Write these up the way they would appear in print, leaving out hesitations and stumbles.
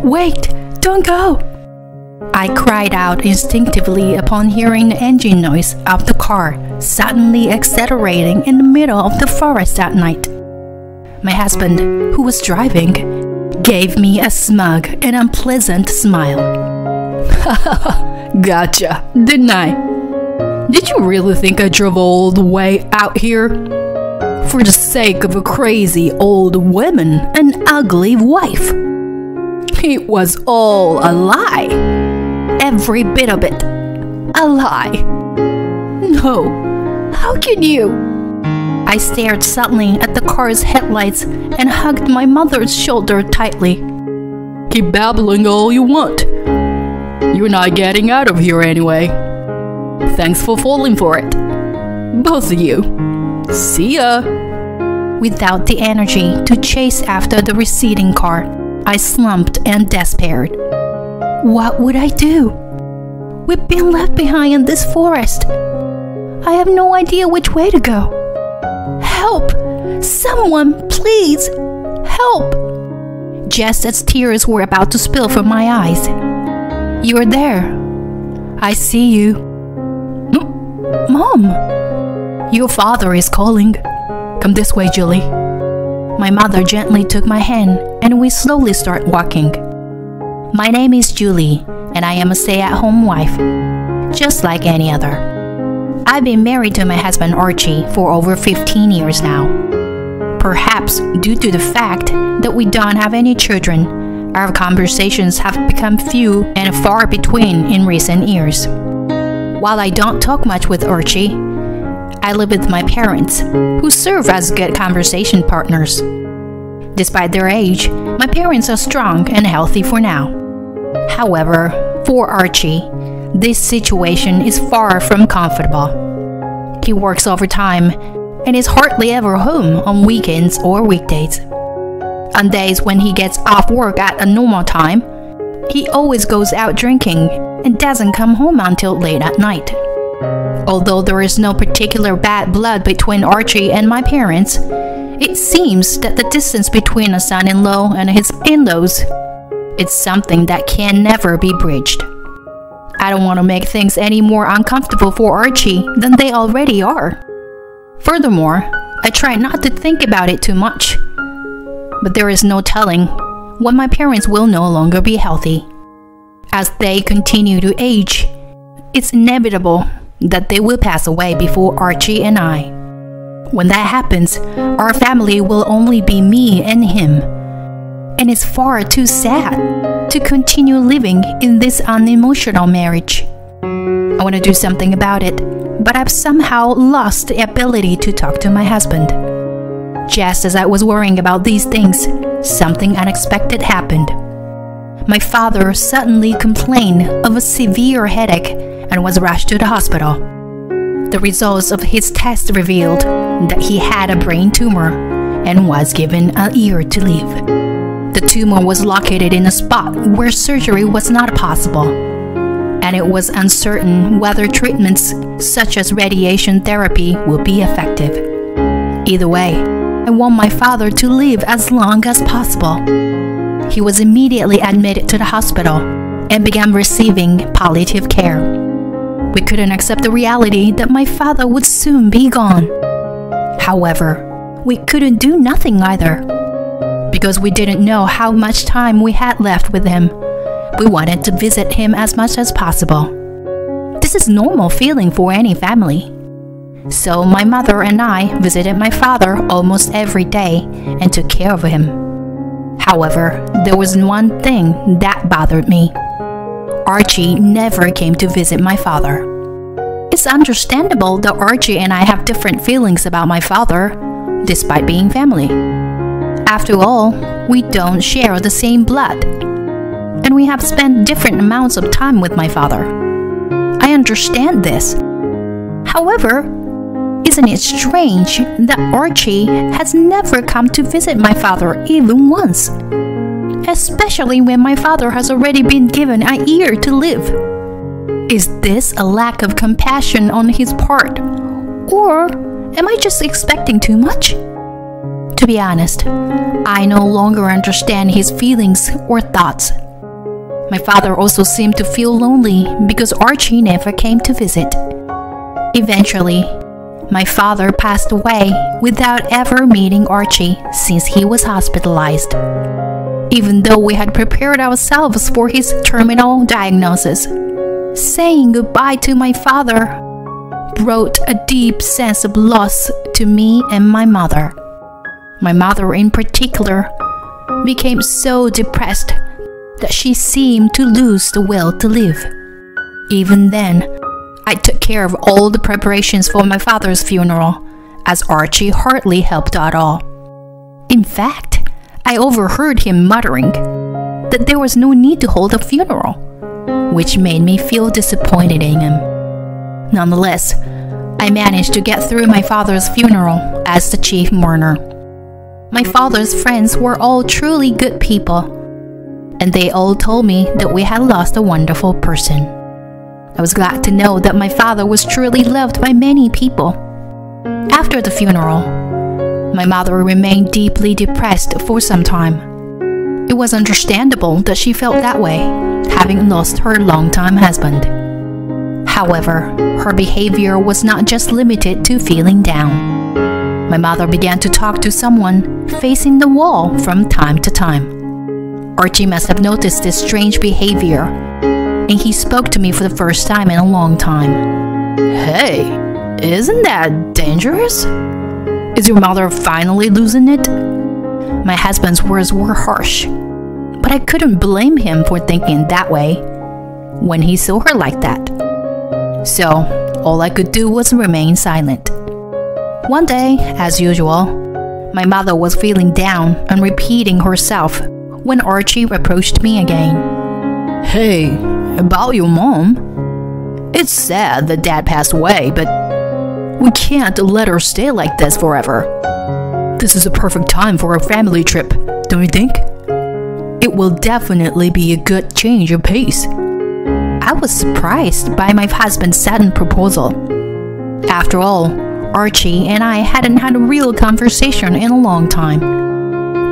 Wait, don't go! I cried out instinctively upon hearing the engine noise of the car suddenly accelerating in the middle of the forest at night. My husband, who was driving, gave me a smug and unpleasant smile. Gotcha, didn't I? Did you really think I drove all the way out here? For the sake of a crazy old woman and ugly wife? It was all a lie. Every bit of it. A lie. No, how can you? I stared suddenly at the car's headlights and hugged my mother's shoulder tightly. Keep babbling all you want. You're not getting out of here anyway. Thanks for falling for it. Both of you. See ya. Without the energy to chase after the receding car, I slumped and despaired. What would I do? We've been left behind in this forest. I have no idea which way to go. Help! Someone, please! Help! Just as tears were about to spill from my eyes. You're there. I see you. Mom! Your father is calling. Come this way, Julie. My mother gently took my hand and we slowly start walking. My name is Julie and I am a stay-at-home wife, just like any other. I've been married to my husband Archie for over 15 years now. Perhaps due to the fact that we don't have any children, our conversations have become few and far between in recent years. While I don't talk much with Archie, I live with my parents, who serve as good conversation partners. Despite their age, my parents are strong and healthy for now. However, for Archie, this situation is far from comfortable. He works overtime and is hardly ever home on weekends or weekdays. On days when he gets off work at a normal time, he always goes out drinking and doesn't come home until late at night. Although there is no particular bad blood between Archie and my parents, it seems that the distance between a son-in-law and his in-laws is something that can never be bridged. I don't want to make things any more uncomfortable for Archie than they already are. Furthermore, I try not to think about it too much. But there is no telling when my parents will no longer be healthy. As they continue to age, it's inevitable that they will pass away before Archie and I. When that happens, our family will only be me and him. And it's far too sad to continue living in this unemotional marriage. I want to do something about it, but I've somehow lost the ability to talk to my husband. Just as I was worrying about these things, something unexpected happened. My father suddenly complained of a severe headache and was rushed to the hospital. The results of his test revealed that he had a brain tumor and was given a year to live. The tumor was located in a spot where surgery was not possible, and it was uncertain whether treatments such as radiation therapy would be effective. Either way, I want my father to live as long as possible. He was immediately admitted to the hospital and began receiving palliative care. We couldn't accept the reality that my father would soon be gone. However, we couldn't do nothing either. Because we didn't know how much time we had left with him, we wanted to visit him as much as possible. This is normal feeling for any family. So my mother and I visited my father almost every day and took care of him. However, there was one thing that bothered me. Archie never came to visit my father. It's understandable that Archie and I have different feelings about my father, despite being family. After all, we don't share the same blood, and we have spent different amounts of time with my father. I understand this. However, isn't it strange that Archie has never come to visit my father even once? Especially when my father has already been given a year to live. Is this a lack of compassion on his part? Or am I just expecting too much? To be honest, I no longer understand his feelings or thoughts. My father also seemed to feel lonely because Archie never came to visit. Eventually, my father passed away without ever meeting Archie since he was hospitalized. Even though we had prepared ourselves for his terminal diagnosis, saying goodbye to my father brought a deep sense of loss to me and my mother. My mother in particular became so depressed that she seemed to lose the will to live. Even then, I took care of all the preparations for my father's funeral, as Archie hardly helped at all. In fact, I overheard him muttering that there was no need to hold a funeral, which made me feel disappointed in him. Nonetheless, I managed to get through my father's funeral as the chief mourner. My father's friends were all truly good people, and they all told me that we had lost a wonderful person. I was glad to know that my father was truly loved by many people. After the funeral, my mother remained deeply depressed for some time. It was understandable that she felt that way, having lost her longtime husband. However, her behavior was not just limited to feeling down. My mother began to talk to someone facing the wall from time to time. Archie must have noticed this strange behavior, and he spoke to me for the first time in a long time. "Hey, isn't that dangerous? Is your mother finally losing it?" My husband's words were harsh, but I couldn't blame him for thinking that way when he saw her like that. So, all I could do was remain silent. One day, as usual, my mother was feeling down and repeating herself when Archie approached me again. "Hey, about your mom? It's sad that Dad passed away, but we can't let her stay like this forever. This is a perfect time for a family trip, don't you think? It will definitely be a good change of pace." I was surprised by my husband's sudden proposal. After all, Archie and I hadn't had a real conversation in a long time.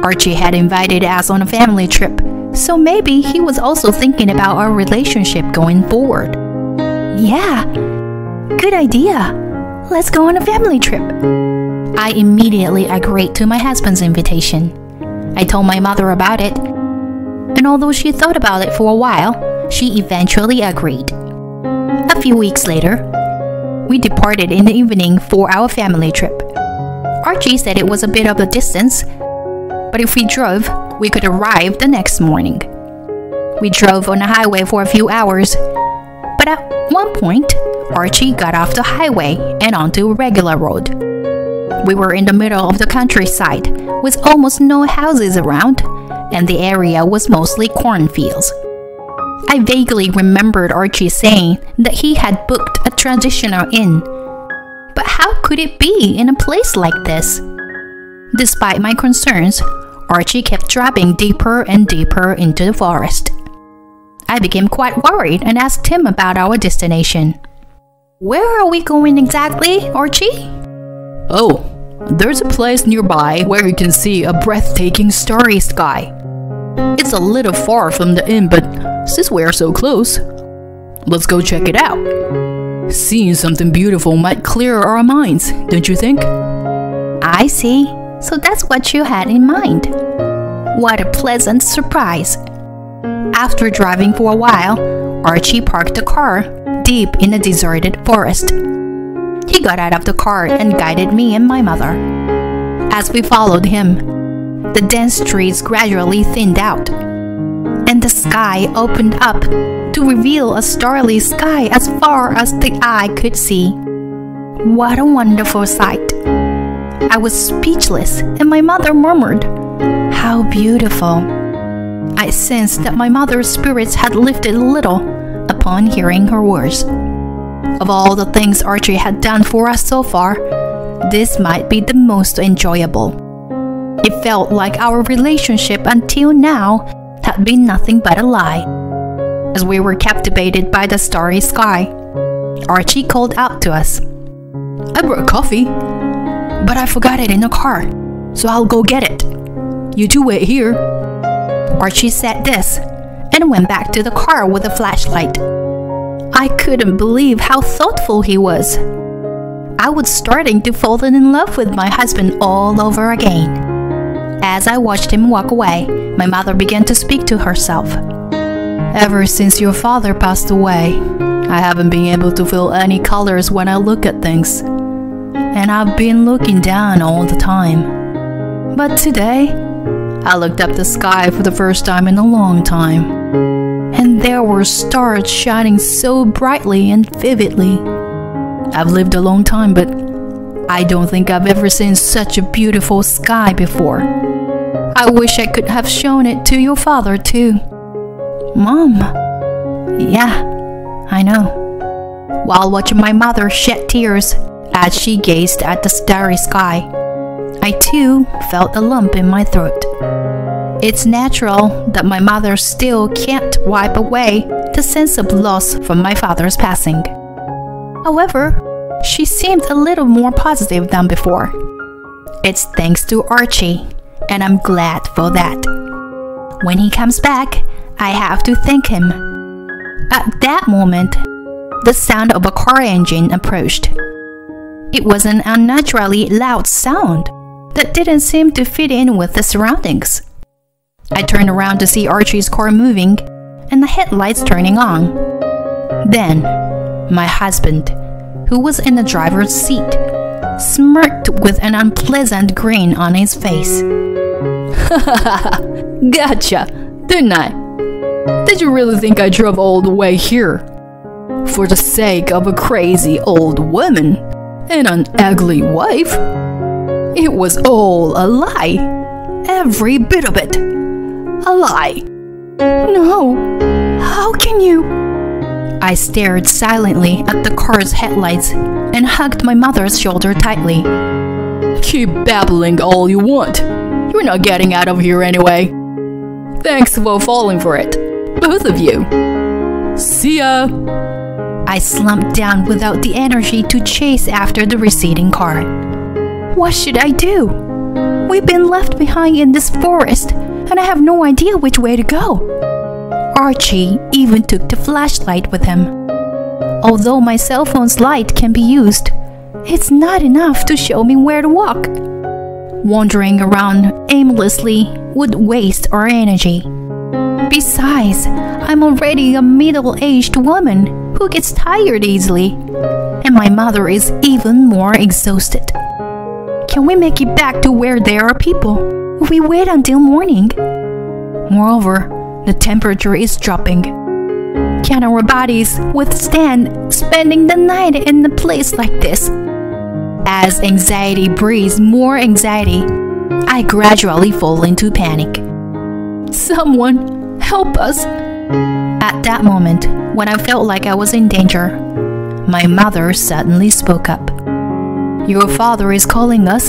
Archie had invited us on a family trip, so maybe he was also thinking about our relationship going forward. "Yeah, good idea. Let's go on a family trip." I immediately agreed to my husband's invitation. I told my mother about it, and although she thought about it for a while, she eventually agreed. A few weeks later, we departed in the evening for our family trip. Archie said it was a bit of a distance, but if we drove, we could arrive the next morning. We drove on a highway for a few hours, but at one point, Archie got off the highway and onto a regular road. We were in the middle of the countryside, with almost no houses around, and the area was mostly cornfields. I vaguely remembered Archie saying that he had booked a traditional inn. But how could it be in a place like this? Despite my concerns, Archie kept driving deeper and deeper into the forest. I became quite worried and asked him about our destination. "Where are we going exactly, Archie?" "Oh, there's a place nearby where you can see a breathtaking starry sky. It's a little far from the inn, but since we're so close, let's go check it out. Seeing something beautiful might clear our minds, don't you think?" "I see. So that's what you had in mind. What a pleasant surprise." After driving for a while, Archie parked the car deep in a deserted forest. He got out of the car and guided me and my mother. As we followed him, the dense trees gradually thinned out, and the sky opened up to reveal a starry sky as far as the eye could see. What a wonderful sight! I was speechless, and my mother murmured, "How beautiful." I sensed that my mother's spirits had lifted a little upon hearing her words. Of all the things Archie had done for us so far, this might be the most enjoyable. It felt like our relationship until now had been nothing but a lie. As we were captivated by the starry sky, Archie called out to us, "I brought coffee, but I forgot it in the car, so I'll go get it. You two wait here." Archie said this, and went back to the car with a flashlight. I couldn't believe how thoughtful he was. I was starting to fall in love with my husband all over again. As I watched him walk away, my mother began to speak to herself. Ever since your father passed away, I haven't been able to feel any colors when I look at things. And I've been looking down all the time. But today, I looked up the sky for the first time in a long time. And there were stars shining so brightly and vividly. I've lived a long time, but I don't think I've ever seen such a beautiful sky before. I wish I could have shown it to your father too. Mom. Yeah, I know. While watching my mother shed tears as she gazed at the starry sky, I too felt a lump in my throat. It's natural that my mother still can't wipe away the sense of loss from my father's passing. However, she seemed a little more positive than before. It's thanks to Archie, and I'm glad for that. When he comes back, I have to thank him. At that moment, the sound of a car engine approached. It was an unnaturally loud sound that didn't seem to fit in with the surroundings. I turned around to see Archie's car moving and the headlights turning on. Then, my husband, who was in the driver's seat, smirked with an unpleasant grin on his face. Gotcha, didn't I? Did you really think I drove all the way here for the sake of a crazy old woman and an ugly wife? It was all a lie. Every bit of it. A lie. No, how can you? I stared silently at the car's headlights and hugged my mother's shoulder tightly. Keep babbling all you want. You're not getting out of here anyway. Thanks for falling for it, both of you. See ya. I slumped down without the energy to chase after the receding car. What should I do? We've been left behind in this forest, and I have no idea which way to go. Archie even took the flashlight with him. Although my cell phone's light can be used, it's not enough to show me where to walk. Wandering around aimlessly would waste our energy. Besides, I'm already a middle-aged woman who gets tired easily, and my mother is even more exhausted. Can we make it back to where there are people if we wait until morning? Moreover, the temperature is dropping. Can our bodies withstand spending the night in a place like this? As anxiety breeds more anxiety, I gradually fall into panic. Someone, help us! At that moment, when I felt like I was in danger, my mother suddenly spoke up. Your father is calling us.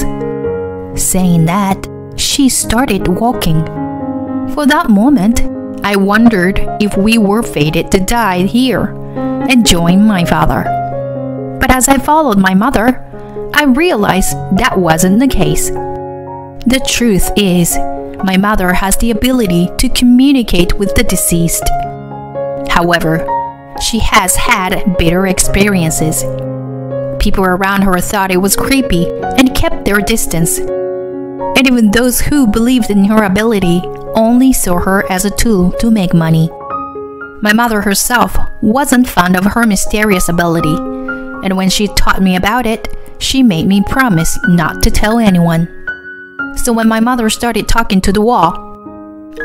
Saying that, she started walking. For that moment, I wondered if we were fated to die here and join my father. But as I followed my mother, I realized that wasn't the case. The truth is, my mother has the ability to communicate with the deceased. However, she has had bitter experiences. People around her thought it was creepy and kept their distance. And even those who believed in her ability only saw her as a tool to make money. My mother herself wasn't fond of her mysterious ability, and when she taught me about it, she made me promise not to tell anyone. So when my mother started talking to the wall,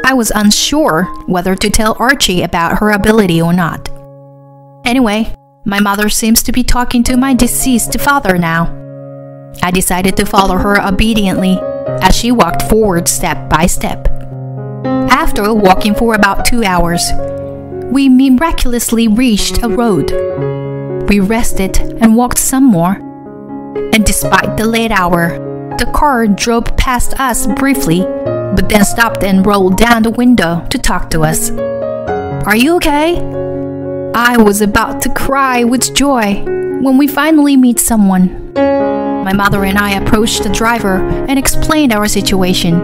I was unsure whether to tell Archie about her ability or not. Anyway, my mother seems to be talking to my deceased father now. I decided to follow her obediently as she walked forward step by step. After walking for about 2 hours, we miraculously reached a road. We rested and walked some more, and despite the late hour, the car drove past us briefly, but then stopped and rolled down the window to talk to us. Are you okay? I was about to cry with joy when we finally meet someone. My mother and I approached the driver and explained our situation.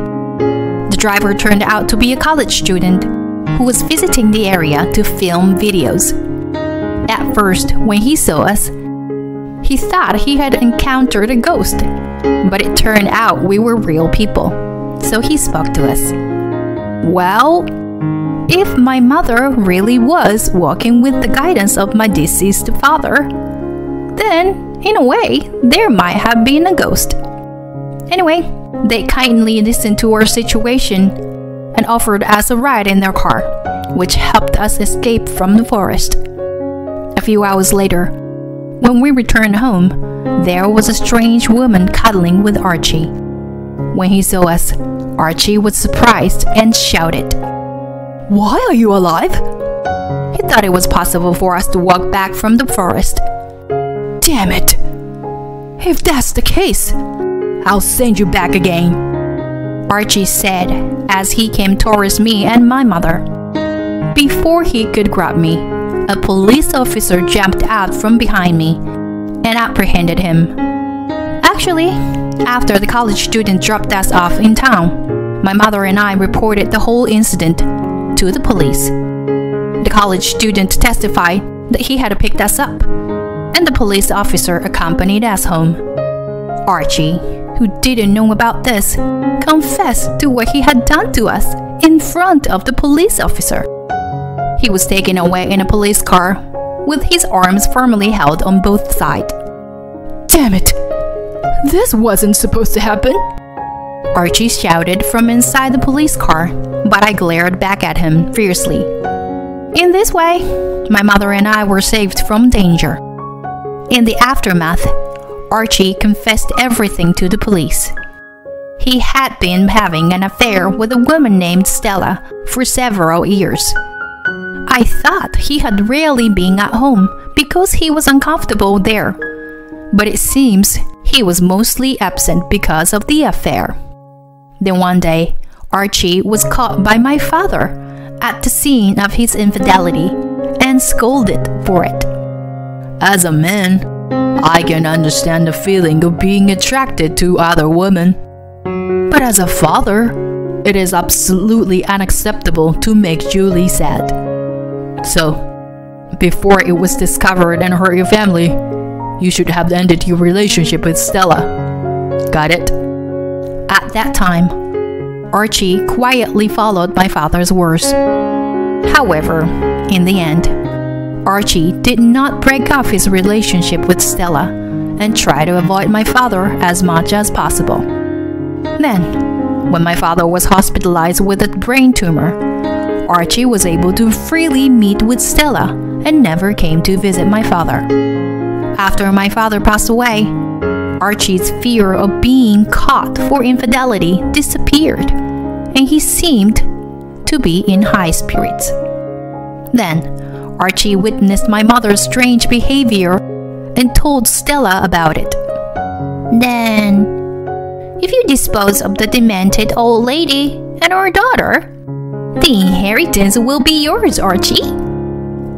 The driver turned out to be a college student who was visiting the area to film videos. At first, when he saw us, he thought he had encountered a ghost, but it turned out we were real people, so he spoke to us. Well, if my mother really was walking with the guidance of my deceased father, then, in a way, there might have been a ghost. Anyway, they kindly listened to our situation and offered us a ride in their car, which helped us escape from the forest. A few hours later, when we returned home, there was a strange woman cuddling with Archie. When he saw us, Archie was surprised and shouted, "Why are you alive?" He thought it was possible for us to walk back from the forest. "Damn it! If that's the case, I'll send you back again," Archie said as he came towards me and my mother. Before he could grab me, a police officer jumped out from behind me and apprehended him. Actually, after the college student dropped us off in town, my mother and I reported the whole incident to the police. The college student testified that he had picked us up, and the police officer accompanied us home. Archie, who didn't know about this, confessed to what he had done to us in front of the police officer. He was taken away in a police car with his arms firmly held on both sides. "Damn it! This wasn't supposed to happen!" Archie shouted from inside the police car, but I glared back at him fiercely. In this way, my mother and I were saved from danger. In the aftermath, Archie confessed everything to the police. He had been having an affair with a woman named Stella for several years. I thought he had rarely been at home because he was uncomfortable there, but it seems he was mostly absent because of the affair. Then one day, Archie was caught by my father at the scene of his infidelity and scolded for it. As a man, I can understand the feeling of being attracted to other women. But as a father, it is absolutely unacceptable to make Julie sad. So, before it was discovered and hurt your family, you should have ended your relationship with Stella. Got it?" At that time, Archie quietly followed my father's words. However, in the end, Archie did not break off his relationship with Stella and try to avoid my father as much as possible. Then, when my father was hospitalized with a brain tumor, Archie was able to freely meet with Stella and never came to visit my father. After my father passed away, Archie's fear of being caught for infidelity disappeared, and he seemed to be in high spirits. Then, Archie witnessed my mother's strange behavior and told Stella about it. "Then, if you dispose of the demented old lady and our daughter, the inheritance will be yours, Archie."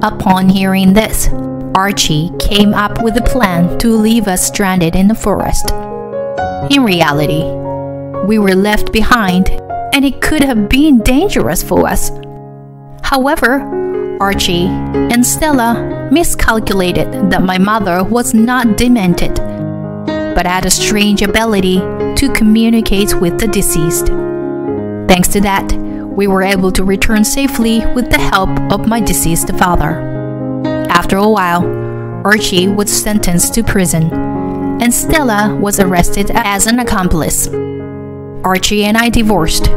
Upon hearing this, Archie came up with a plan to leave us stranded in the forest. In reality, we were left behind and it could have been dangerous for us. However, Archie and Stella miscalculated that my mother was not demented, but had a strange ability to communicate with the deceased. Thanks to that, we were able to return safely with the help of my deceased father. After a while, Archie was sentenced to prison, and Stella was arrested as an accomplice. Archie and I divorced,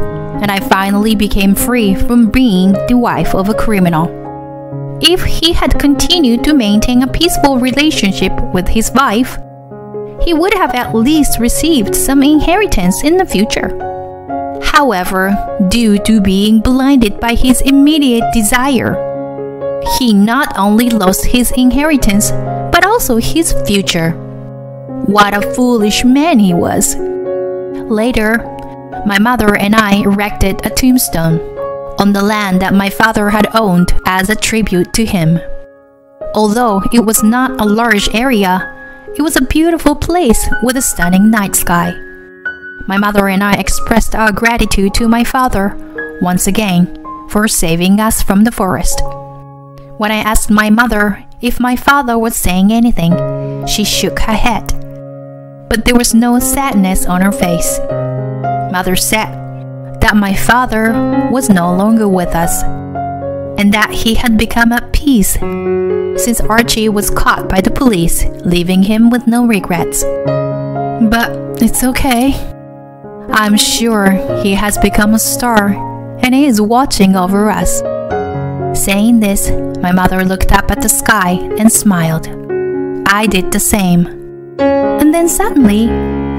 and I finally became free from being the wife of a criminal. If he had continued to maintain a peaceful relationship with his wife, he would have at least received some inheritance in the future. However, due to being blinded by his immediate desire, he not only lost his inheritance, but also his future. What a foolish man he was. Later, my mother and I erected a tombstone on the land that my father had owned as a tribute to him. Although it was not a large area, it was a beautiful place with a stunning night sky. My mother and I expressed our gratitude to my father once again for saving us from the forest. When I asked my mother if my father was saying anything, she shook her head, but there was no sadness on her face. Mother said that my father was no longer with us, and that he had become at peace since Archie was caught by the police, leaving him with no regrets. But it's okay. I'm sure he has become a star, and he is watching over us. Saying this, my mother looked up at the sky and smiled. I did the same. And then suddenly,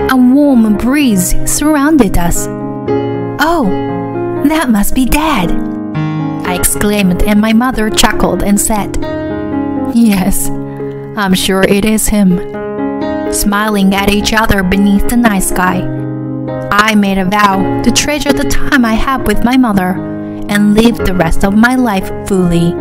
a warm breeze surrounded us. "Oh, that must be Dad!" I exclaimed, and my mother chuckled and said, "Yes, I'm sure it is him." Smiling at each other beneath the night sky, I made a vow to treasure the time I had with my mother and live the rest of my life fully.